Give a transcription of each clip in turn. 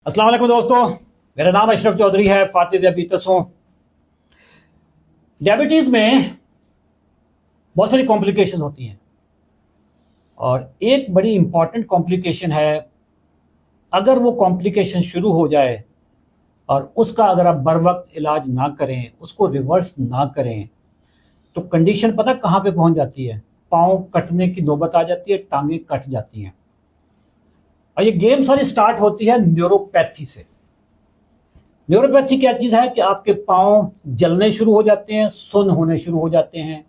अस्सलाम वालेकुम दोस्तों, मेरा नाम अशरफ चौधरी है। फातिज अबीतसों। डायबिटीज में बहुत सारी कॉम्प्लिकेशन होती हैं और एक बड़ी इंपॉर्टेंट कॉम्प्लिकेशन है। अगर वो कॉम्प्लिकेशन शुरू हो जाए और उसका अगर आप बर वक्त इलाज ना करें, उसको रिवर्स ना करें, तो कंडीशन पता कहाँ पे पहुंच जाती है? पाँव कटने की नौबत आ जाती है, टांगें कट जाती हैं। और ये गेम सारी स्टार्ट होती है न्यूरोपैथी से। न्यूरोपैथी क्या चीज है कि आपके पांव जलने शुरू हो जाते हैं, सुन्न होने शुरू हो जाते हैं,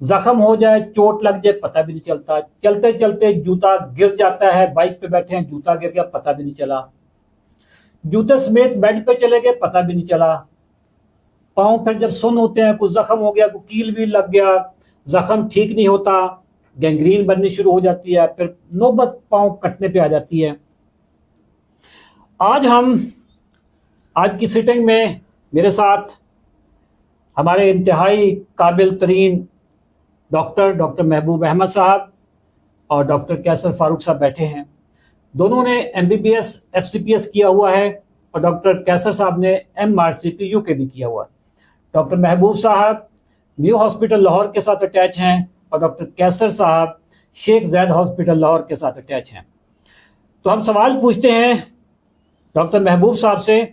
जख्म हो जाए, चोट लग जाए, पता भी नहीं चलता। चलते चलते जूता गिर जाता है, बाइक पे बैठे हैं, जूता गिर गया, पता भी नहीं चला। जूते समेत बेड पे चले गए, पता भी नहीं चला। पांव फिर जब सुन्न होते हैं, कुछ जख्म हो गया, कुछ कील भी लग गया, जख्म ठीक नहीं होता, गैंग्रीन बननी शुरू हो जाती है, फिर नौबत पांव कटने पे आ जाती है। आज की सिटिंग में मेरे साथ हमारे इंतहाई काबिल तरीन डॉक्टर महबूब अहमद साहब और डॉक्टर कैसर फारूक साहब बैठे हैं। दोनों ने MBBS FCPS किया हुआ है और डॉक्टर कैसर साहब ने MRCP UK भी किया हुआ है। डॉक्टर महबूब साहब न्यू हॉस्पिटल लाहौर के साथ अटैच हैं और डॉक्टर कैसर साहब शेख जैद हॉस्पिटल लाहौर के साथ अटैच हैं। तो हम सवाल पूछते हैं डॉक्टर महबूब साहब से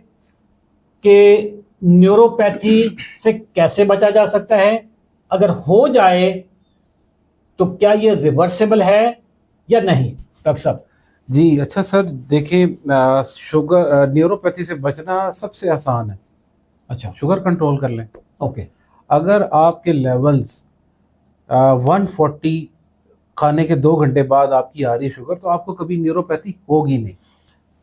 कि न्यूरोपैथी से कैसे बचा जा सकता है, अगर हो जाए तो क्या ये रिवर्सेबल है या नहीं? डॉक्टर साहब जी अच्छा सर, देखिए शुगर न्यूरोपैथी से बचना सबसे आसान है। अच्छा, शुगर कंट्रोल कर लें। ओके। अगर आपके लेवल्स 140 खाने के 2 घंटे बाद आपकी आ रही शुगर, तो आपको कभी न्यूरोपैथी होगी नहीं।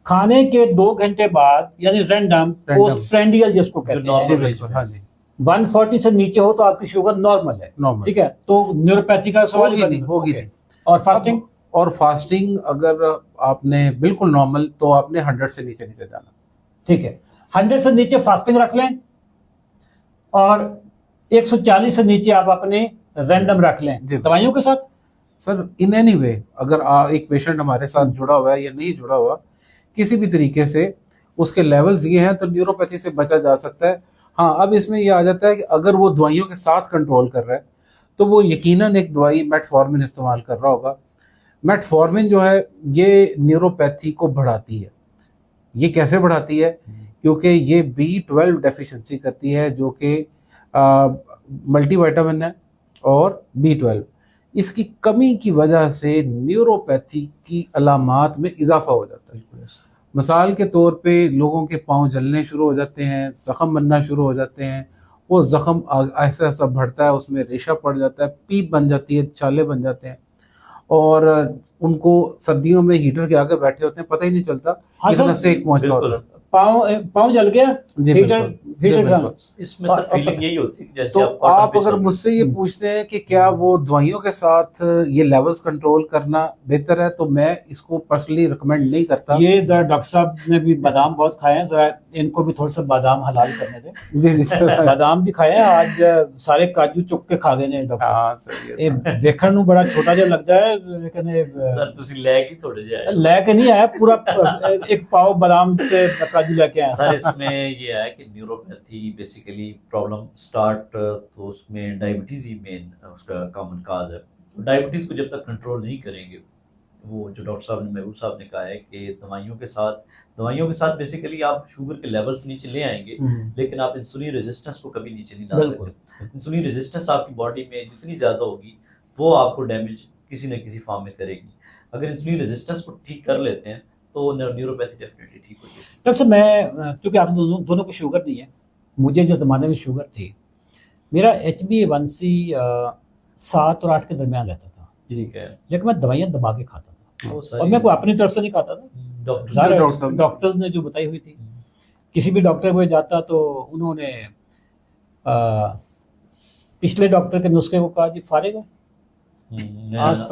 खाने के 2 घंटे बाद यानी रैंडम पोस्टप्रेंडियल जिसको कहते हैं, हाँ जी, 140 से नीचे हो तो आपकी शुगर नॉर्मल है, नॉर्मल। ठीक है, तो न्यूरोपैथी का सवाल होगी नहीं, होगी नहीं। और फास्टिंग अगर आपने बिल्कुल नॉर्मल, तो आपने 100 से नीचे जाना। ठीक है, 100 से नीचे फास्टिंग रख लें और 140 से नीचे आप अपने रैंडम रख लें दवाइयों के साथ। सर इन एनी वे, अगर एक पेशेंट हमारे साथ जुड़ा हुआ है या नहीं जुड़ा हुआ, किसी भी तरीके से उसके लेवल्स ये हैं, तो न्यूरोपैथी से बचा जा सकता है। हाँ, अब इसमें ये आ जाता है कि अगर वो दवाइयों के साथ कंट्रोल कर रहा है, तो वो यकीनन एक दवाई मेटफॉर्मिन इस्तेमाल कर रहा होगा। मेटफॉर्मिन जो है ये न्यूरोपैथी को बढ़ाती है। ये कैसे बढ़ाती है? क्योंकि ये B12 डेफिशिएंसी करती है, जो कि मल्टीविटामिन है, और B12 इसकी कमी की वजह से न्यूरोपैथी की अलामात में इजाफा हो जाता है। मिसाल के तौर पे लोगों के पाँव जलने शुरू हो जाते हैं, जख्म बनना शुरू हो जाते हैं, वो जख्म ऐसा ऐसा बढ़ता है, उसमें रेशा पड़ जाता है, पीप बन जाती है, छाले बन जाते हैं, और उनको सर्दियों में हीटर के आगे बैठे होते हैं, पता ही नहीं चलता कितना सेक पहुंच रहा होता है। पाँव जल गया, हीटर इसमें सर फीलिंग यही होती है जैसे तो आप अगर मुझसे ये पूछते हैं कि क्या वो दवाइयों के साथ ये लेवल्स कंट्रोल करना बेहतर है, तो मैं इसको पर्सनली रिकमेंड नहीं करता। ये जरा डॉक्टर साहब ने भी बादाम बहुत खाए हैं, जरा इनको भी थोड़ा सा बादाम हलाल करने दें। जी जी सर। बादाम भी खाए हैं, आज सारे काजू चुक के खा गए ने डॉक्टर। हाँ सही है। देखने ਨੂੰ बड़ा छोटा ਜਿਹਾ लगता है, लेकिन सर ਤੁਸੀਂ ਲੈ ਕੇ थोड़े जाए लेके नहीं आया, पूरा एक पाव बादाम के काजू लेके आया। सर इसमें ये है कि न्यूरोपैथी बेसिकली प्रॉब्लम स्टार्ट तो उसमें डायबिटीज ही मेन उसका कॉमन काज है। डायबिटीज को जब तक कंट्रोल नहीं करेंगे, वो जो डॉक्टर साहब ने महबूब साहब ने कहा है कि दवाइयों के साथ बेसिकली आप शुगर के लेवल्स नीचे ले आएंगे, लेकिन आप इंसुलिन रेजिस्टेंस को कभी नीचे नहीं ला सकते। इंसुलिन रेजिस्टेंस आपकी बॉडी में जितनी ज्यादा होगी, वो आपको डैमेज किसी न किसी फॉर्म में करेगी। अगर इंसुलिन रेजिस्टेंस को ठीक कर लेते हैं तो न्यूरोपैथी डेफिनेटली ठीक होगी। डॉक्टर साहब, मैं क्योंकि आपने दोनों को शुगर दी है, मुझे जिस जमाने में शुगर थी, मेरा HbA1c 7 और 8 के दरमियान रहता था, ठीक है, लेकिन मैं दवाइयाँ दबा के खाता था और मैं कोई अपनी तरफ से नहीं खाता था, डॉक्टर्स ने जो बताई हुई थी। किसी भी डॉक्टर को जाता तो उन्होंने पिछले डॉक्टर के नुस्खे को कहा, जी फारिग है, आप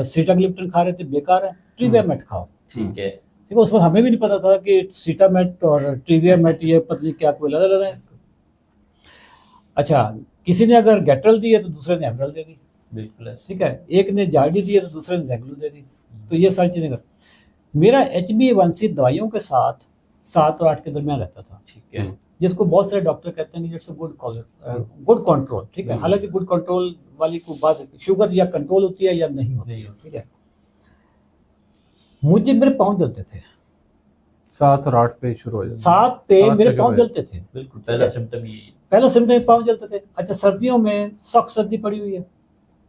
सीटाग्लिप्टिन खा रहे थे, बेकार है, ट्रीवियामेट खाओ। ठीक है, उस वक्त हमें भी नहीं पता था कि सीटामेट और ट्रीवियामेट ये पतली क्या कोई अलग अलग है। अच्छा, किसी ने अगर गेट्रल दी है तो दूसरे ने एमरल दे दी, बिल्कुल, ठीक है, एक ने जार्डी दी है तो दूसरे ने जैगलू दे दी, तो ये सारी चीजें कर। मेरा HbA1c दवाइयों के साथ 7 और 8 के दरमियान रहता था, ठीक है। जिसको बहुत सारे डॉक्टर कहते हैं कि इट्स गुड कंट्रोल, ठीक है। हालांकि गुड कंट्रोल वाली को बात, शुगर या कंट्रोल होती है या नहीं होती है, ठीक है। मुझे मेरे पाँव जलते थे, 7 और 8 पे शुरू हो जाता है। 7 पे 7 मेरे पे पाँव शुरू जलते थे, बिल्कुल पहला सिम्टम यही है। पहला सिम्टम पाँव जलते थे। अच्छा, सर्दियों में सख्त सर्दी पड़ी हुई है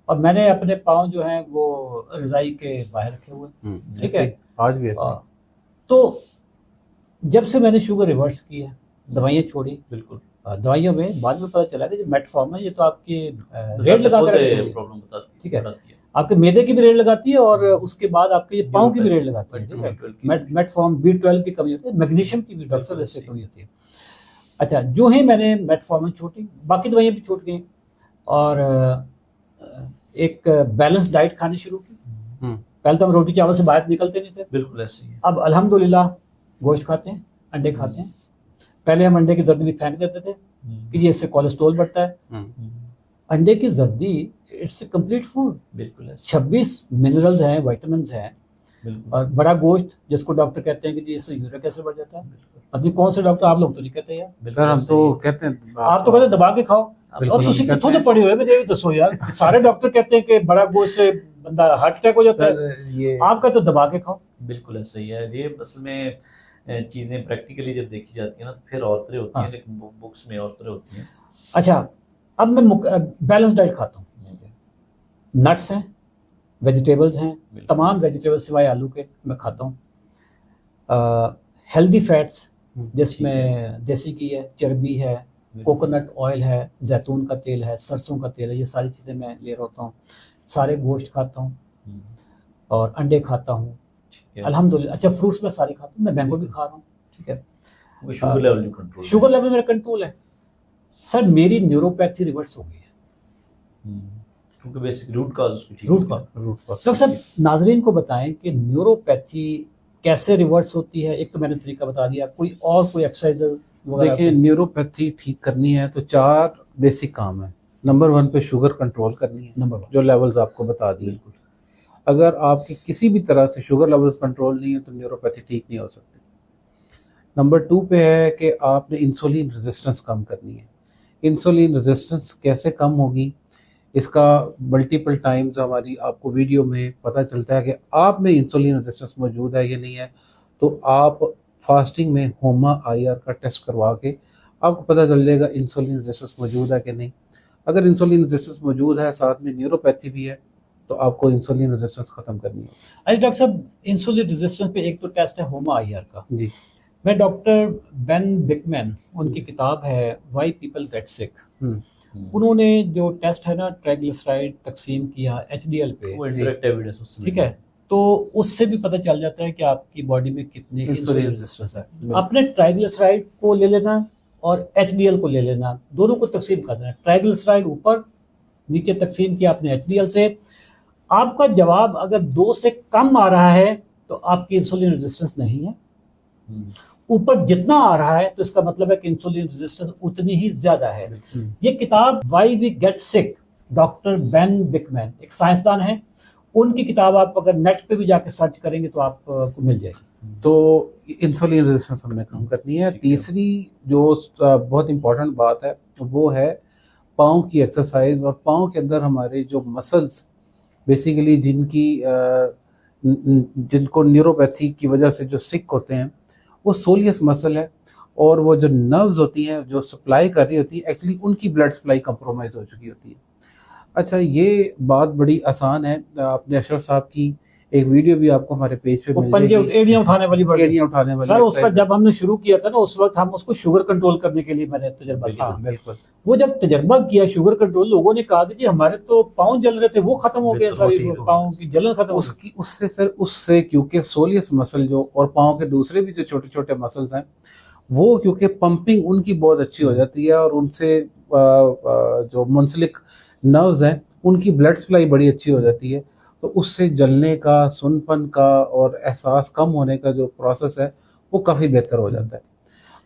और मैंने अपने पाँव जो हैं वो रजाई के बाहर रखे हुए, ठीक है। आज भी ऐसा तो जब से मैंने शुगर रिवर्स की है, दवाइयाँ छोड़ी, बिल्कुल दवाइयों में बाद में पता चला कि जो मेटफॉर्म है ये तो आपकी रेड लगा कर रखती है, प्रॉब्लम बताती है, ठीक है। बताती है। आपके मैदे की भी रेड लगाती है और उसके बाद आपके ये पाँव की भी रेड लगाती है, ठीक है। मेटफॉर्म B12 की कमी होती है, मैग्नीशियम की भी डॉक्टर साहब ऐसे कमी होती है। अच्छा, जो ही मैंने मेटफॉर्मिन छोड़ी, बाकी दवाइयाँ भी छूट गई और एक बैलेंस डाइट खानी शुरू की। पहले तो हम रोटी चावल से बाहर निकलते नहीं थे, बिल्कुल ऐसे ही है। अब अल्हम्दुलिल्लाह गोश्त खाते हैं, अंडे खाते हैं। पहले हम अंडे की जर्दी भी फेंक देते थे कि ये इससे कोलेस्ट्रॉल बढ़ता है। अंडे की जर्दी इट्स ए कंप्लीट फूड, बिल्कुल ऐसे 26 मिनरल्स हैं, विटामिन्स हैं। बिल्कुल और बड़ा गोश्त जिसको डॉक्टर कहते हैं कि जी इससे यूरिक एसिड बढ़ जाता है, पता नहीं कौन से डॉक्टर, आप लोग तो नहीं कहते यार। सर, हम तो कहते हैं, आप तो कहते हैं दबा के खाओ, और तुसी कितों तो पड़े हुए मुझे ये दसो यार। सारे डॉक्टर कहते हैं कि बड़ा गोश्त से बंदा हार्ट अटैक हो जाता है, ये आप कहते हो दबा के खाओ। बिल्कुल ऐसा ही है। ये असल में चीजें प्रैक्टिकली जब देखी जाती है ना तो फिर और तरह होती हैं, लेकिन बुक्स में और तरह होती हैं। अच्छा, अब मैं बैलेंस डाइट खाता हूँ, नट्स हैं, वेजिटेबल्स हैं, तमाम वेजिटेबल्स सिवाय आलू के मैं खाता हूँ। हेल्दी फैट्स जिसमें देसी घी है, चर्बी है, कोकोनट ऑयल है, जैतून का तेल है, सरसों का तेल है, ये सारी चीज़ें मैं ले रहा होता हूँ। सारे गोश्त खाता हूँ और अंडे खाता हूँ, अल्हम्दुलिल्लाह। अच्छा, फ्रूट्स में सारे खाता हूँ, मैं मैंगो भी खा रहा हूँ, ठीक है। Sugar level control, sugar level मेरा कंट्रोल है। सर, मेरी न्यूरोपैथी रिवर्स हो गई है, क्योंकि बेसिक रूट काज उसकी ठीक रूट कॉज। डॉक्टर साहब, नाजरीन को बताएं कि न्यूरोपैथी कैसे रिवर्स होती है। एक तो मैंने तरीका बता दिया, कोई और कोई एक्सरसाइज? देखिए, न्यूरोपैथी ठीक करनी है तो 4 बेसिक काम है। नंबर 1 पे शुगर कंट्रोल करनी है, नंबर 1 जो लेवल्स आपको बता दिए। अगर आपकी किसी भी तरह से शुगर लेवल्स कंट्रोल नहीं है तो न्यूरोपैथी ठीक नहीं हो सकती। नंबर 2 पे है कि आपने इंसुलिन रेजिस्टेंस कम करनी है। इंसुलिन रेजिस्टेंस कैसे कम होगी, इसका मल्टीपल टाइम्स हमारी आपको वीडियो में पता चलता है कि आप में इंसुलिन रेजिस्टेंस मौजूद है या नहीं है। तो आप फास्टिंग में होमा IR का टेस्ट करवा के आपको पता चल जाएगा इंसुलिन रेजिस्टेंस मौजूद है कि नहीं। अगर इंसुलिन रेजिस्टेंस मौजूद है, साथ में न्यूरोपैथी भी है, तो आपको इंसुलिन रेजिस्टेंस खत्म करनी है। अरे डॉक्टर साहब, इंसुलिन रेजिस्टेंस पे एक तो टेस्ट है होमा IR का जी। मैं डॉक्टर बेन बिकमैन, उनकी किताब है वाई पीपल गेट सिक, उन्होंने जो टेस्ट है ना ट्राइग्लिसराइड तकसीम किया HDL पे, वो इंडायरेक्ट एविडेंस उससे ठीक है। तो उससे भी पता चल जाता है कि आपकी बॉडी में कितनी इंसुलिन रेजिस्टेंस है। अपने ट्राइग्लिसराइड को ले लेना और HDL को ले लेना, दोनों को तकसीम कर देना। ट्राइग्लिसराइड ऊपर नीचे तकसीम किया आपने HDL से। आपका जवाब अगर 2 से कम आ रहा है तो आपकी इंसुलिन रेजिस्टेंस नहीं है। ऊपर जितना आ रहा है तो इसका मतलब है कि इंसुलिन रेजिस्टेंस उतनी ही ज्यादा है। ये किताब why we get sick, doctor Ben Bickman एक साइंसदान है, उनकी किताब आप अगर नेट पे भी जाके सर्च करेंगे तो आपको मिल जाएगी। तो इंसुलिन रेजिस्टेंस हमने कम करनी है। तीसरी जो बहुत इंपॉर्टेंट बात है वो है पाँव की एक्सरसाइज। और पाँव के अंदर हमारे जो मसल्स बेसिकली जिनको न्यूरोपैथी की वजह से जो सिक होते हैं, वो सोलियस मसल है। और वो जो नर्व्स होती हैं जो सप्लाई कर रही होती है, एक्चुअली उनकी ब्लड सप्लाई कंप्रोमाइज हो चुकी होती है। अच्छा, ये बात बड़ी आसान है। आपने अशरफ साहब की एक वीडियो भी आपको हमारे पेज पे मिल जाएगी, एड़ियां उठाने वाली एड़ियां उठाने वाली। सर, उसका जब हमने शुरू किया था ना, उस वक्त हम उसको शुगर कंट्रोल करने के लिए मैंने तजर्बा किया। बिल्कुल। वो जब तजर्बा किया शुगर कंट्रोल, लोगों ने कहा कि जी हमारे तो पाँव जल रहे थे, वो खत्म हो गया, सारी पाँव की जलन खत्म हो गई। उससे क्योंकि सोलियस मसल जो और पाँव के दूसरे भी जो छोटे छोटे मसल्स हैं, वो क्योंकि पंपिंग उनकी बहुत अच्छी हो जाती है और उनसे जो मुंसलिक नर्व्स हैं उनकी ब्लड सप्लाई बड़ी अच्छी हो जाती है, तो उससे जलने का, सुनपन का और एहसास कम होने का जो प्रोसेस है वो काफ़ी बेहतर हो जाता है।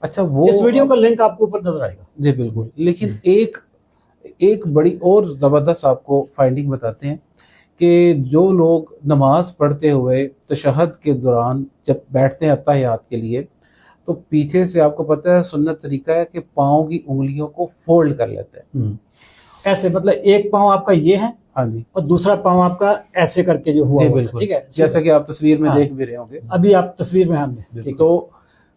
अच्छा, वो इस वीडियो का लिंक आपको ऊपर नजर आएगा। जी बिल्कुल। लेकिन एक बड़ी और ज़बरदस्त आपको फाइंडिंग बताते हैं कि जो लोग नमाज पढ़ते हुए तशहद के दौरान जब बैठते हैं अत्तहियात के लिए, तो पीछे से आपको पता है सुन्नत तरीका है कि पाँव की उंगलियों को फोल्ड कर लेते हैं। ऐसे मतलब एक पाँव आपका ये है हाँ जी, और दूसरा पाँव आपका ऐसे करके जो हुआ जी होता है, बिल्कुल, ठीक है, जैसा कि आप तस्वीर में हाँ। देख भी रहे होंगे। अभी आप तस्वीर में हम ठीक तो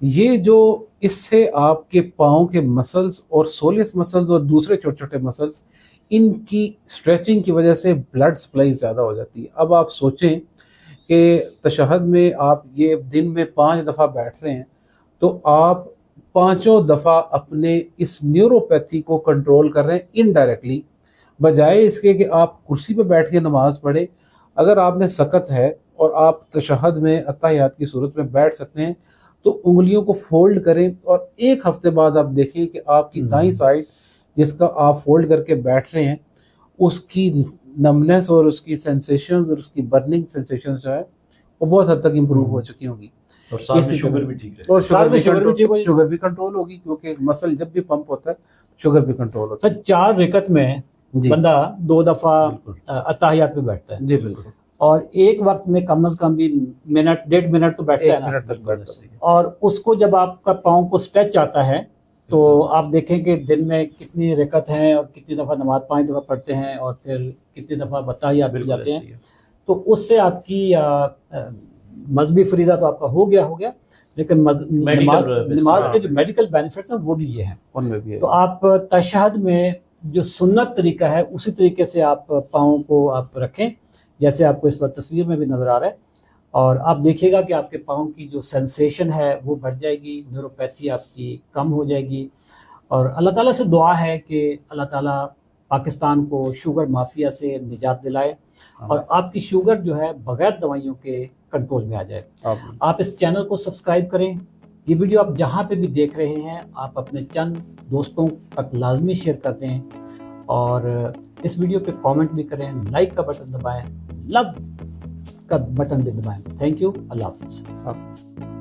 ये जो इससे आपके पाँव के मसल्स और सोलियस मसल्स और दूसरे छोटे छोटे मसल्स, इनकी स्ट्रेचिंग की वजह से ब्लड सप्लाई ज़्यादा हो जाती है। अब आप सोचें कि तशहद में आप ये दिन में 5 दफ़ा बैठ रहे हैं, तो आप 5 दफ़ा अपने इस न्यूरोपैथी को कंट्रोल कर रहे हैं इनडायरेक्टली, बजाय इसके कि आप कुर्सी पे बैठ के नमाज पढ़े। अगर आप में सकत है और आप तशहद में अत्तहियात की सूरत में बैठ सकते हैं, तो उंगलियों को फोल्ड करें और 1 हफ्ते बाद आप देखें कि आपकी दाईं साइड जिसका आप फोल्ड करके बैठ रहे हैं, उसकी नमनेस और उसकी सेंसेशंस और उसकी बर्निंग सेंसेशंस जो है वो बहुत हद तक इम्प्रूव हो चुकी होंगी। और साथ में इसी शुगर तरह- भी ठीक रहे। और साथ में शुगर भी ठीक हो- शुगर भी कंट्रोल होगी, क्योंकि मसल जब भी पंप होता है शुगर भी कंट्रोल होता सर 4 रिकत में है। जी बंदा 2 दफा बिल्कुल। अत्तहियात में बैठता है जी बिल्कुल, और एक वक्त में कम से कम भी मिनट 1.5 मिनट तो बैठता है 1 ना। मिनट तक बैठता है। और उसको जब आपका पाँव को स्ट्रेच आता है तो आप देखें कि दिन में कितनी रिकत हैं और कितनी दफ़ा नमाज 5 दफ़ा पढ़ते हैं और फिर कितनी दफ़ा अत्तहियात में जाते हैं, तो उससे आपकी मजहबी फरीज़ा तो आपका हो गया, लेकिन नमाज के जो मेडिकल बेनिफिट्स हैं वो भी ये हैं। उनमें भी है। तो आप तशहद में जो सुन्नत तरीका है उसी तरीके से आप पाँव को आप रखें जैसे आपको इस वक्त तस्वीर में भी नज़र आ रहा है, और आप देखिएगा कि आपके पाँव की जो सेंसेशन है वो बढ़ जाएगी, न्यूरोपैथी आपकी कम हो जाएगी। और अल्लाह ताला से दुआ है कि अल्लाह ताला पाकिस्तान को शुगर माफिया से निजात दिलाए और आपकी शुगर जो है बगैर दवाइयों के कंट्रोल में आ जाए। आप इस चैनल को सब्सक्राइब करें। ये वीडियो आप जहाँ पे भी देख रहे हैं आप अपने चंद दोस्तों तक लाजमी शेयर कर दें और इस वीडियो पे कमेंट भी करें, लाइक का बटन दबाएं, लव का बटन भी दबाएं। थैंक यू, अल्लाह हाफिज़।